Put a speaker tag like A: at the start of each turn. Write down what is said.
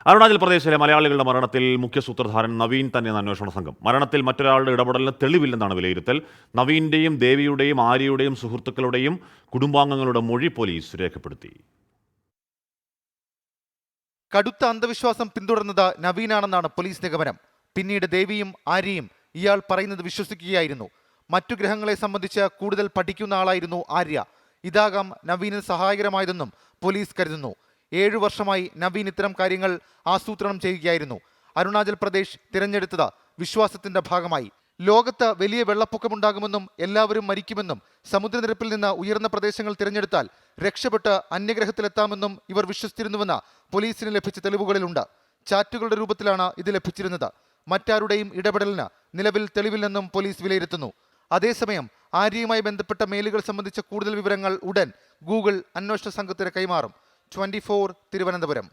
A: അരുണാചൽ പ്രദേശിലെ മലയാളികളുടെ മരണത്തിൽ മുഖ്യ സൂത്രധാരൻ നവീൻ തന്നെയെന്ന് അന്വേഷണ സംഘം. മരണത്തിൽ മറ്റൊരാളുടെ ഇടപെടലിന് തെളിവില്ലെന്നാണ് വിലയിരുത്തൽ. നവീന്റെയും ദേവിയുടെയും ആര്യയുടെയും സുഹൃത്തുക്കളുടെയും കുടുംബാംഗങ്ങളുടെ മൊഴി പോലീസ് രേഖപ്പെടുത്തി.
B: കടുത്ത അന്ധവിശ്വാസം പിന്തുടർന്നത് നവീനാണെന്നാണ് പോലീസ് നിഗമനം. പിന്നീട് ദേവിയും ആര്യയും ഇയാൾ പറയുന്നത് വിശ്വസിക്കുകയായിരുന്നു. മറ്റു ഗ്രഹങ്ങളെ സംബന്ധിച്ച് കൂടുതൽ പഠിക്കുന്ന ആളായിരുന്നു ആര്യ. ഇതാകാം നവീന് സഹായകരമായതെന്നും പോലീസ് കരുതുന്നു. 7 വർഷമായി നവീൻ ഇത്തരം കാര്യങ്ങൾ ആസൂത്രണം ചെയ്യുകയായിരുന്നു. അരുണാചൽ പ്രദേശ് തിരഞ്ഞെടുത്തത് വിശ്വാസത്തിന്റെ ഭാഗമായി. ലോകത്ത് വലിയ വെള്ളപ്പൊക്കമുണ്ടാകുമെന്നും എല്ലാവരും മരിക്കുമെന്നും സമുദ്രനിരപ്പിൽ നിന്ന് ഉയർന്ന പ്രദേശങ്ങൾ തിരഞ്ഞെടുത്താൽ രക്ഷപ്പെട്ട് അന്യഗ്രഹത്തിലെത്താമെന്നും ഇവർ വിശ്വസിച്ചിരുന്നുവെന്ന് പോലീസിന് ലഭിച്ച തെളിവുകളിലുണ്ട്. ചാറ്റുകളുടെ രൂപത്തിലാണ് ഇത് ലഭിച്ചിരുന്നത്. മറ്റാരുടെയും ഇടപെടലിന് നിലവിൽ തെളിവില്ലെന്നും പോലീസ് വിലയിരുത്തുന്നു. അതേസമയം ആര്യയുമായി ബന്ധപ്പെട്ട മെയിലുകൾ സംബന്ധിച്ച കൂടുതൽ വിവരങ്ങൾ ഉടൻ ഗൂഗിൾ അന്വേഷണ സംഘത്തിന് കൈമാറും. 24 തിരുവനന്തപുരം.